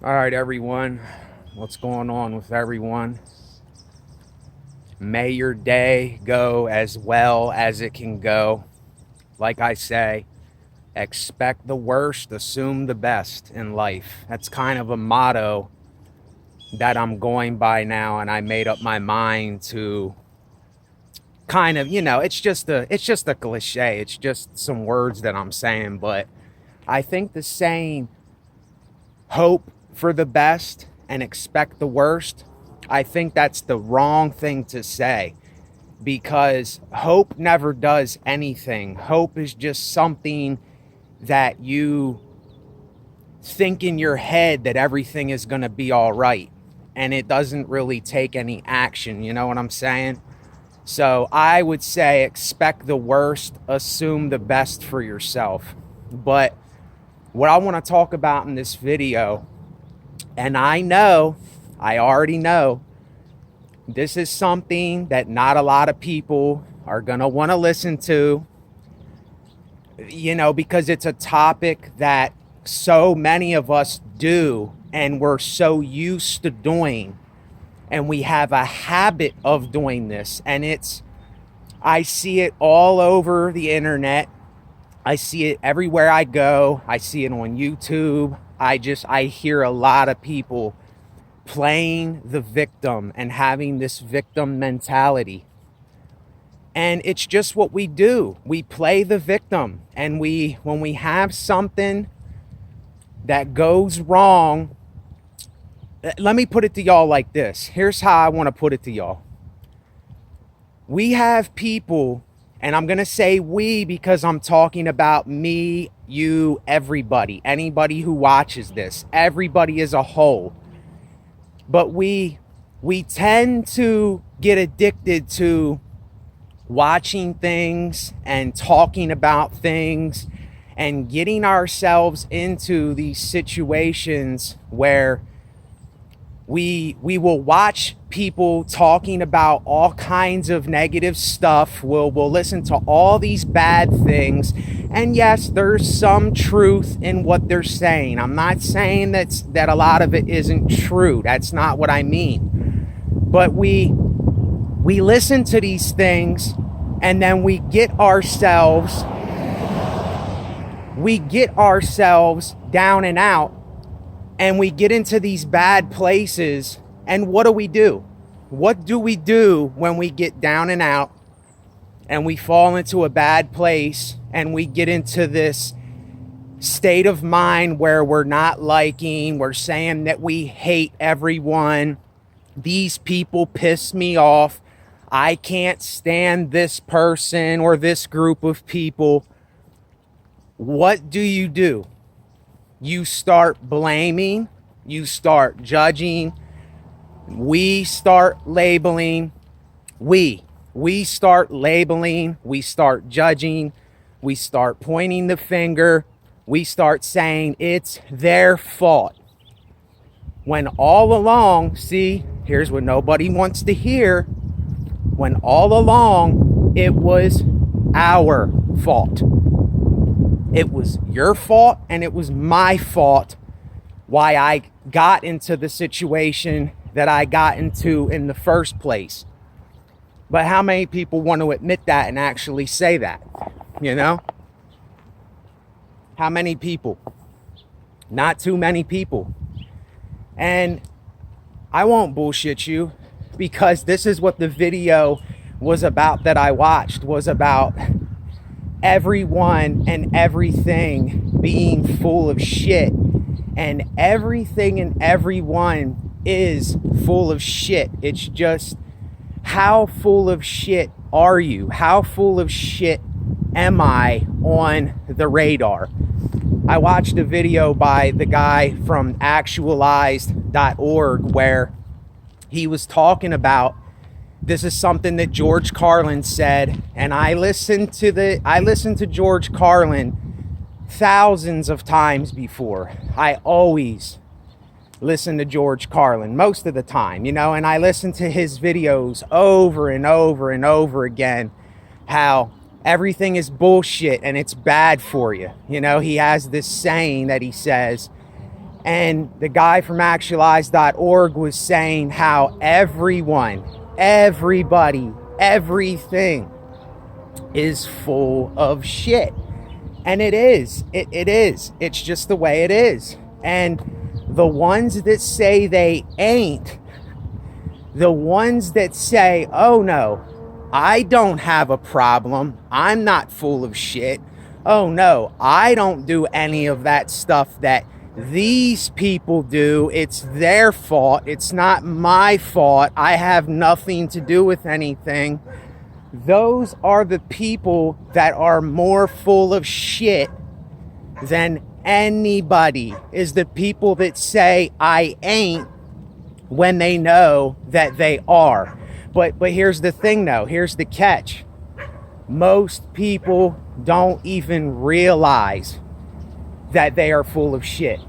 All right, everyone. What's going on with everyone? May your day go as well as it can go. Like I say, expect the worst, assume the best in life. That's kind of a motto that I'm going by now, and I made up my mind to kind of, it's just a cliche. It's just some words that I'm saying, but I think the saying hope for the best and expect the worst, I think that's the wrong thing to say because hope never does anything. Hope is just something that you think in your head that everything is going to be all right, and it doesn't really take any action. You know what I'm saying? So I would say expect the worst, assume the best for yourself. But what I want to talk about in this video, and I already know, this is something that not a lot of people are going to want to listen to, because it's a topic that so many of us do and we're so used to doing. And we have a habit of doing this. And I see it all over the internet. I see it everywhere I go. I see it on YouTube. I hear a lot of people playing the victim and having this victim mentality. And it's just what we do. We play the victim. And when we have something that goes wrong, let me put it to y'all like this. Here's how I want to put it to y'all. We have people, and I'm going to say we because I'm talking about me, you, everybody, anybody who watches this, everybody as a whole. But we tend to get addicted to watching things and talking about things and getting ourselves into these situations where we will watch people talking about all kinds of negative stuff. We'll listen to all these bad things. And yes, there's some truth in what they're saying. I'm not saying that a lot of it isn't true. That's not what I mean. But we listen to these things and then we get ourselves down and out. And we get into these bad places, and what do? What do we do when we get down and out and we fall into a bad place and we get into this state of mind where we're saying that we hate everyone. These people piss me off. I can't stand this person or this group of people. What do? You start blaming, you start judging, we start labeling, we start labeling, we start judging, we start pointing the finger, we start saying it's their fault. When all along, see, here's what nobody wants to hear, when all along it was our fault. It was your fault and it was my fault why I got into the situation that I got into in the first place. But how many people want to admit that and actually say that? How many people? Not too many people. And I won't bullshit you because this is what the video was about that I watched, was about everyone and everything being full of shit, and everything and everyone is full of shit. It's just, how full of shit are you? How full of shit am I on the radar? I watched a video by the guy from actualized.org where he was talking about, this is something that George Carlin said, and I listened to George Carlin thousands of times before. I always listen to George Carlin most of the time, and I listen to his videos over and over and over again, how everything is bullshit and it's bad for you. He has this saying that he says, And the guy from actualize.org was saying how everyone, everybody, everything is full of shit. And it is. It is. It's just the way it is. And the ones that say they ain't, the ones that say, oh no, I don't have a problem, I'm not full of shit, oh no, I don't do any of that stuff that these people do, it's their fault, it's not my fault, I have nothing to do with anything. Those are the people that are more full of shit than anybody, is the people that say I ain't when they know that they are. But here's the thing though, here's the catch. Most people don't even realize that they are full of shit.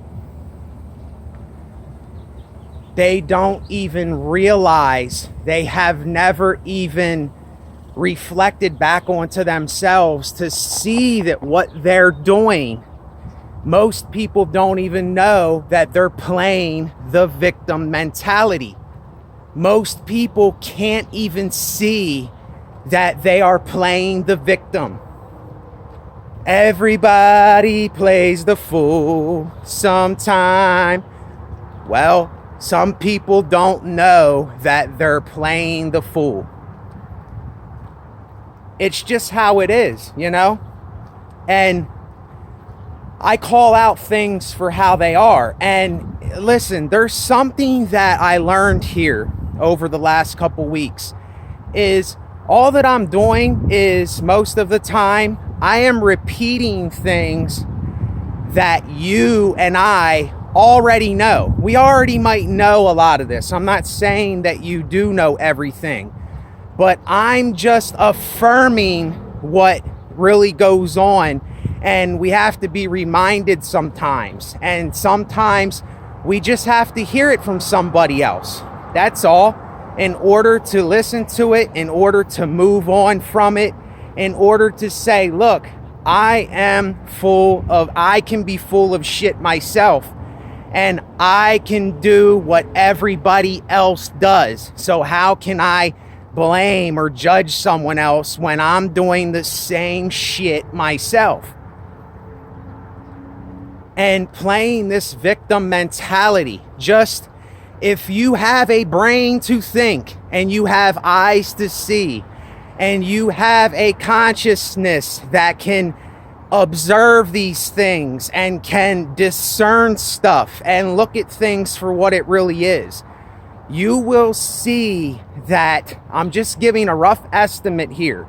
They don't even realize, they have never even reflected back onto themselves to see that what they're doing, most people don't even know that they're playing the victim mentality. Most people can't even see that they are playing the victim. Everybody plays the fool sometime. Well, some people don't know that they're playing the fool. It's just how it is, you know? And I call out things for how they are. And listen, there's something that I learned here over the last couple weeks is all that I'm doing is most of the time I am repeating things that you and I already know. We already might know a lot of this. I'm not saying that you do know everything, but I'm just affirming what really goes on. And we have to be reminded sometimes. And sometimes we just have to hear it from somebody else. That's all. In order to listen to it, in order to move on from it, in order to say, look, I can be full of shit myself. And I can do what everybody else does. So how can I blame or judge someone else when I'm doing the same shit myself? And playing this victim mentality, just if you have a brain to think and you have eyes to see and you have a consciousness that can observe these things and can discern stuff and look at things for what it really is, you will see that, I'm just giving a rough estimate here,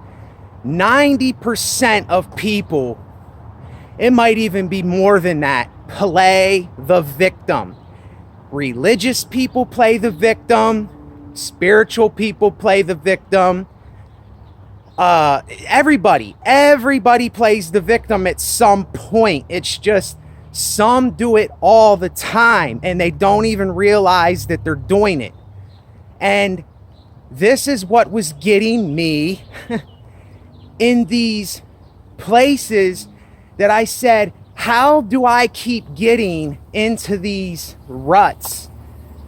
90% of people, it might even be more than that, play the victim. Religious people play the victim. Spiritual people play the victim. Everybody plays the victim at some point. It's just some do it all the time and they don't even realize that they're doing it. And this is what was getting me in these places that I said, how do I keep getting into these ruts?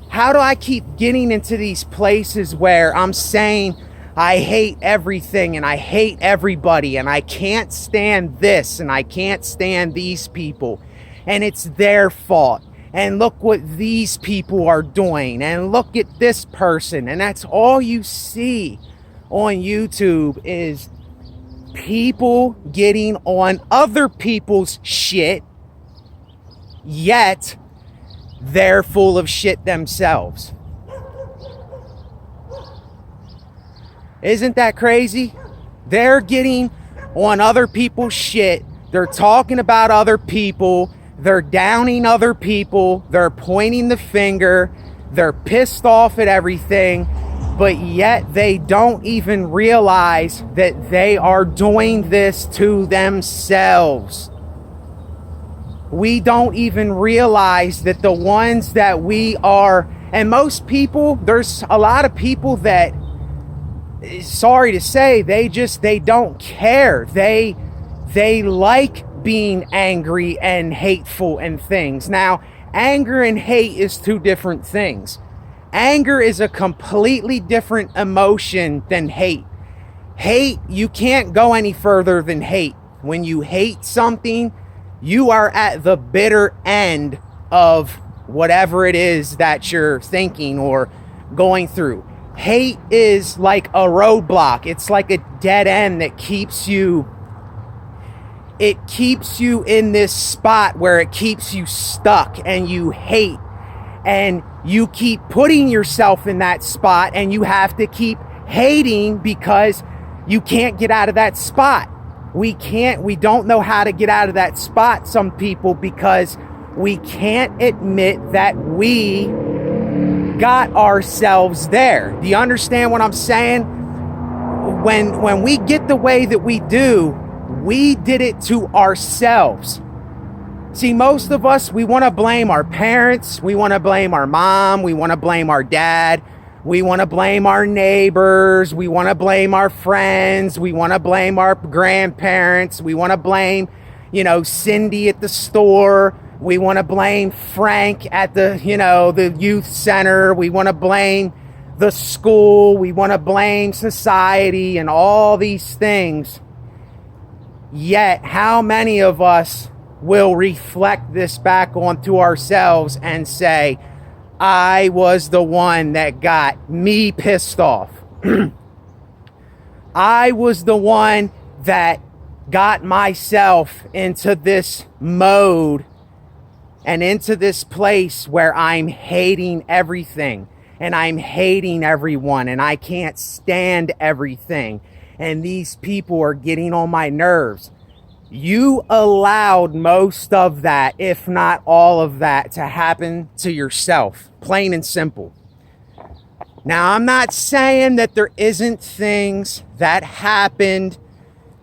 How do I keep getting into these places where I'm saying I hate everything and I hate everybody and I can't stand this and I can't stand these people and it's their fault and look what these people are doing and look at this person, and that's all you see on YouTube is people getting on other people's shit, yet they're full of shit themselves. Isn't that crazy? They're getting on other people's shit. They're talking about other people. They're downing other people. They're pointing the finger. They're pissed off at everything. But yet they don't even realize that they are doing this to themselves. We don't even realize that the ones that we are, and most people, there's a lot of people that, sorry to say, they don't care. They like being angry and hateful and things. Now, Anger and hate is two different things. Anger is a completely different emotion than hate. Hate, you can't go any further than hate. When you hate something, you are at the bitter end of whatever it is that you're thinking or going through. Hate is like a roadblock. It's like a dead end that keeps you in this spot where it keeps you stuck, and you hate, and you keep putting yourself in that spot, and you have to keep hating because you can't get out of that spot. We don't know how to get out of that spot, some people, because we can't admit that we got ourselves there. Do you understand what I'm saying? When we get the way that we do, we did it to ourselves. See, most of us, we want to blame our parents, we want to blame our mom, we want to blame our dad, we want to blame our neighbors, we want to blame our friends, we want to blame our grandparents, we want to blame, Cindy at the store, we want to blame Frank at the youth center, we want to blame the school, we want to blame society and all these things. Yet, how many of us will reflect this back onto ourselves and say, I was the one that got me pissed off. I was the one that got myself into this mode and into this place where I'm hating everything and I'm hating everyone and I can't stand everything. And these people are getting on my nerves. You allowed most of that, if not all of that, to happen to yourself, plain and simple. Now, I'm not saying that there isn't things that happened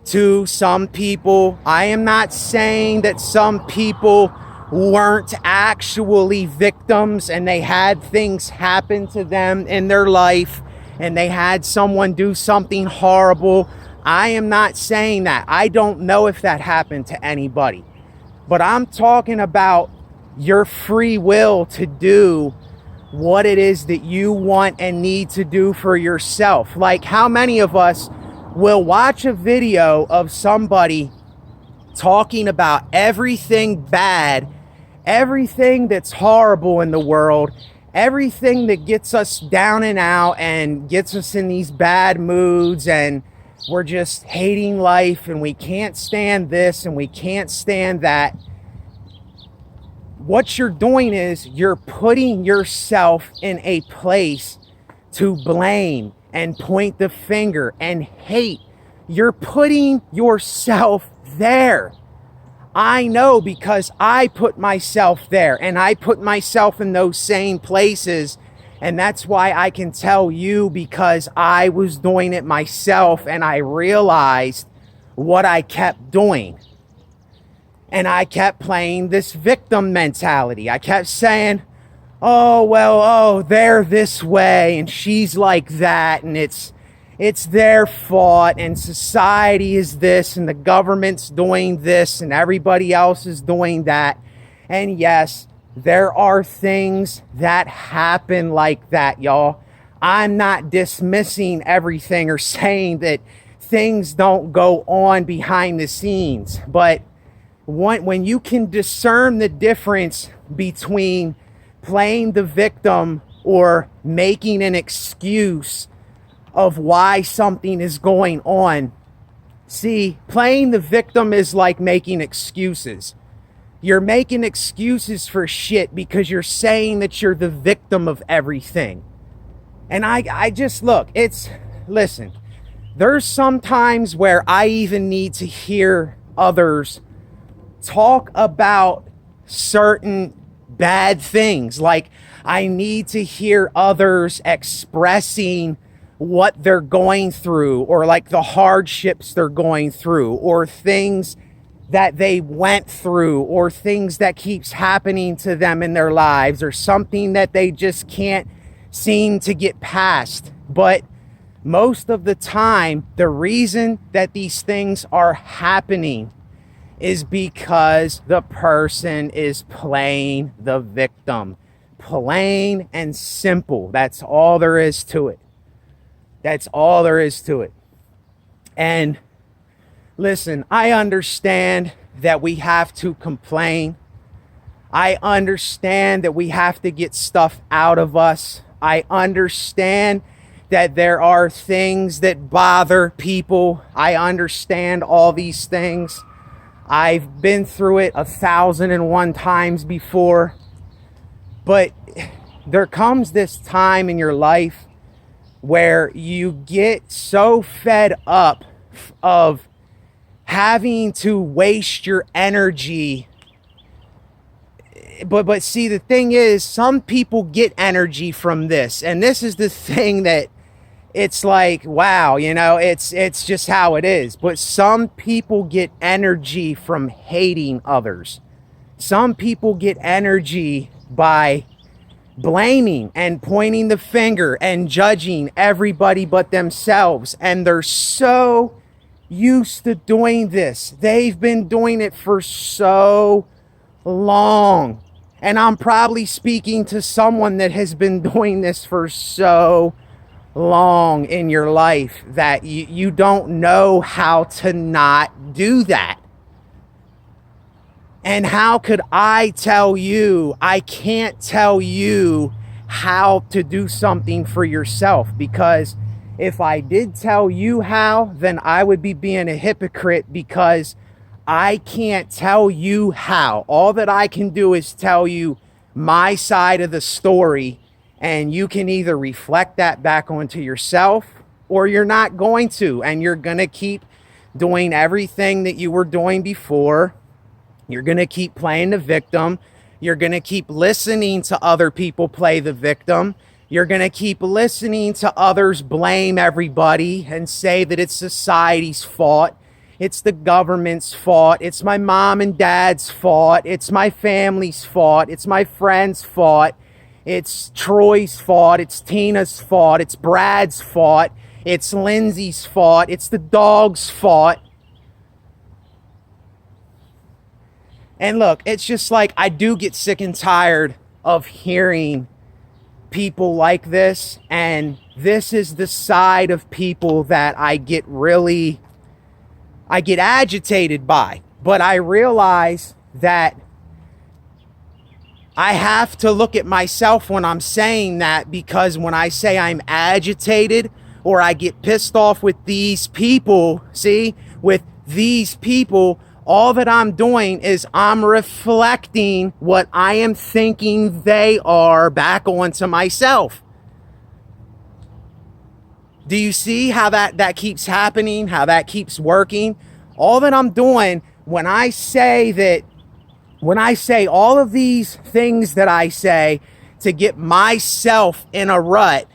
to some people. I am not saying that some people weren't actually victims and they had things happen to them in their life and they had someone do something horrible. I am not saying that. I don't know if that happened to anybody. But I'm talking about your free will to do what it is that you want and need to do for yourself. Like, how many of us will watch a video of somebody talking about everything bad, everything that's horrible in the world, everything that gets us down and out and gets us in these bad moods, and we're just hating life and we can't stand this and we can't stand that. What you're doing is you're putting yourself in a place to blame and point the finger and hate. You're putting yourself there. I know, because I put myself there and I put myself in those same places. And that's why I can tell you, because I was doing it myself and I realized what I kept doing. And I kept playing this victim mentality. I kept saying, they're this way and she's like that and it's their fault and society is this and the government's doing this and everybody else is doing that. And yes, there are things that happen like that, y'all. I'm not dismissing everything or saying that things don't go on behind the scenes. But when you can discern the difference between playing the victim or making an excuse of why something is going on. See, playing the victim is like making excuses. You're making excuses for shit because you're saying that you're the victim of everything. And I just, listen, there's some times where I even need to hear others talk about certain bad things. Like, I need to hear others expressing what they're going through, or like the hardships they're going through, or things that they went through, or things that keeps happening to them in their lives, or something that they just can't seem to get past. But most of the time, the reason that these things are happening is because the person is playing the victim. Plain and simple. That's all there is to it. That's all there is to it. And listen, I understand that we have to complain. I understand that we have to get stuff out of us. I understand that there are things that bother people. I understand all these things. I've been through it 1,001 times before. But there comes this time in your life where you get so fed up of having to waste your energy. But see, the thing is, some people get energy from this. And this is the thing that it's like, wow, you know, it's just how it is. But some people get energy from hating others. Some people get energy by blaming and pointing the finger and judging everybody but themselves. And they're so used to doing this. They've been doing it for so long. And I'm probably speaking to someone that has been doing this for so long in your life that you don't know how to not do that. And how could I tell you? I can't tell you how to do something for yourself, because if I did tell you how, then I would be being a hypocrite, because I can't tell you how. All that I can do is tell you my side of the story, and you can either reflect that back onto yourself or you're not going to, and you're going to keep doing everything that you were doing before. You're going to keep playing the victim. You're going to keep listening to other people play the victim. You're going to keep listening to others blame everybody and say that it's society's fault. It's the government's fault. It's my mom and dad's fault. It's my family's fault. It's my friend's fault. It's Troy's fault. It's Tina's fault. It's Brad's fault. It's Lindsay's fault. It's the dog's fault. And look, it's just like, I do get sick and tired of hearing people like this. And this is the side of people that I get agitated by. But I realize that I have to look at myself when I'm saying that, because when I say I'm agitated or I get pissed off with these people, all that I'm doing is I'm reflecting what I am thinking they are back onto myself. Do you see how that keeps happening? How that keeps working? All that I'm doing when I say all of these things that I say to get myself in a rut,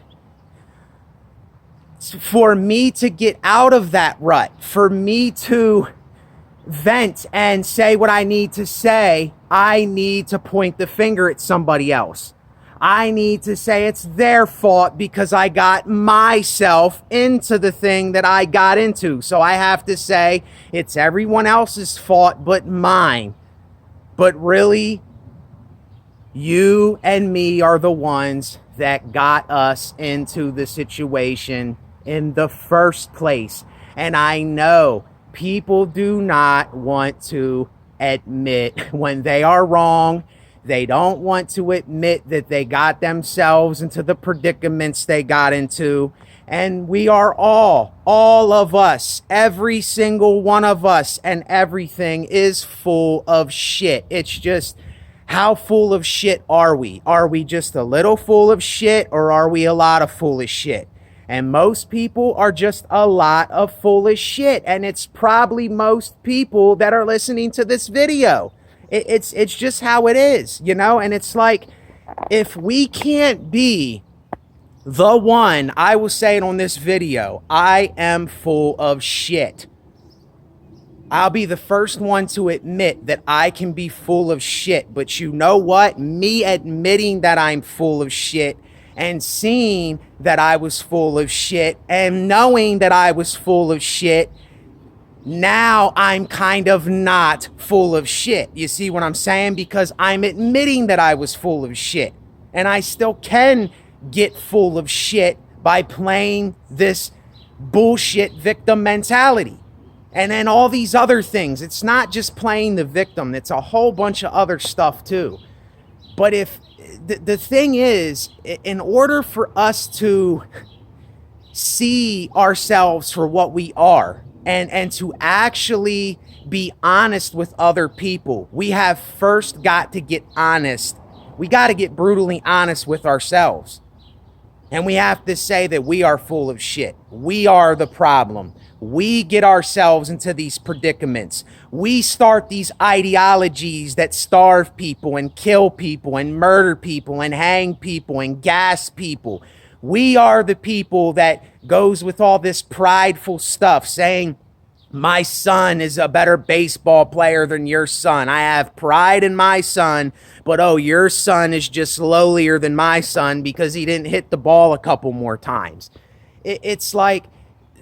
for me to get out of that rut, for me to vent and say what I need to say, I need to point the finger at somebody else. I need to say it's their fault because I got myself into the thing that I got into. So I have to say it's everyone else's fault but mine. But really, you and me are the ones that got us into the situation in the first place. And I know people do not want to admit when they are wrong. They don't want to admit that they got themselves into the predicaments they got into. And we are all of us, every single one of us, and everything is full of shit. It's just, how full of shit are we? Are we just a little full of shit, or are we a lot of foolish shit? And most people are just a lot of foolish shit. And it's probably most people that are listening to this video. It's just how it is, you know? And it's like, if we can't be the one, I will say it on this video, I am full of shit. I'll be the first one to admit that I can be full of shit. But you know what? Me admitting that I'm full of shit and seeing that I was full of shit and knowing that I was full of shit now I'm kind of not full of shit. You see what I'm saying? Because I'm admitting that I was full of shit. And I still can get full of shit by playing this bullshit victim mentality. And then all these other things. It's not just playing the victim. It's a whole bunch of other stuff too. But if the thing is, in order for us to see ourselves for what we are, and to actually be honest with other people, we have first got to get honest. We got to get brutally honest with ourselves. And we have to say that we are full of shit. We are the problem. We get ourselves into these predicaments. We start these ideologies that starve people and kill people and murder people and hang people and gas people. We are the people that goes with all this prideful stuff, saying, my son is a better baseball player than your son. I have pride in my son, but oh, your son is just lowlier than my son because he didn't hit the ball a couple more times. It's like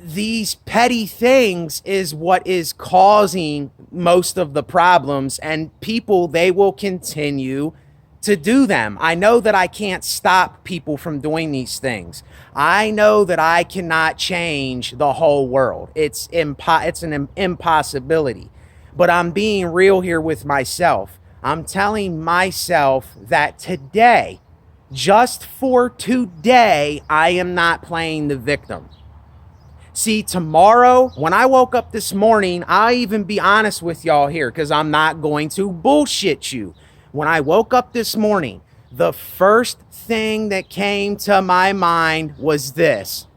these petty things is what is causing most of the problems, and people, they will continue to do them. I know that I can't stop people from doing these things. I know that I cannot change the whole world. It's an impossibility. But I'm being real here with myself. I'm telling myself that today, just for today, I am not playing the victim. See, tomorrow, when I woke up this morning, I'll even be honest with y'all here, because I'm not going to bullshit you. When I woke up this morning, the first thing that came to my mind was this.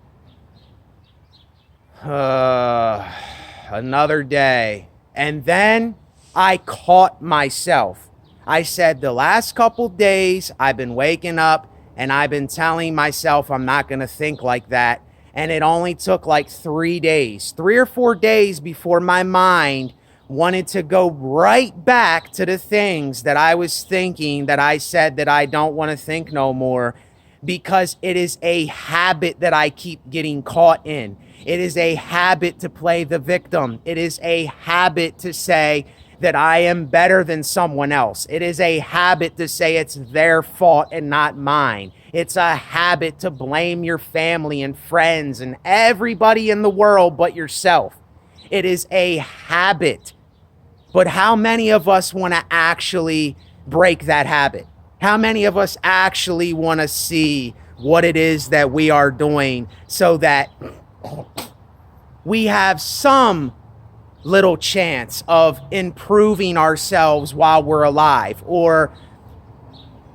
Another day. And then I caught myself. I said, the last couple days, I've been waking up and I've been telling myself I'm not going to think like that. And it only took like 3 days, 3 or 4 days before my mind wanted to go right back to the things that I was thinking, that I said that I don't want to think no more, because it is a habit that I keep getting caught in. It is a habit to play the victim. It is a habit to say that I am better than someone else. It is a habit to say it's their fault and not mine. It's a habit to blame your family and friends and everybody in the world but yourself. It is a habit. But how many of us want to actually break that habit? How many of us actually want to see what it is that we are doing so that we have some little chance of improving ourselves while we're alive, or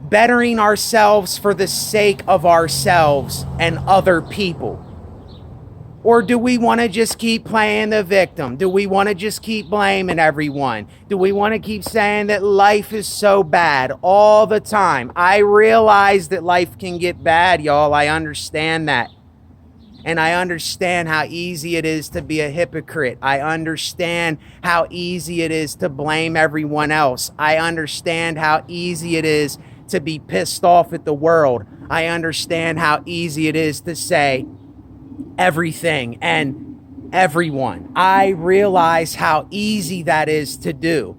bettering ourselves for the sake of ourselves and other people? Or do we want to just keep playing the victim? Do we want to just keep blaming everyone? Do we want to keep saying that life is so bad all the time? I realize that life can get bad, y'all. I understand that. And I understand how easy it is to be a hypocrite. I understand how easy it is to blame everyone else. I understand how easy it is to be pissed off at the world. I understand how easy it is to say everything and everyone. I realize how easy that is to do.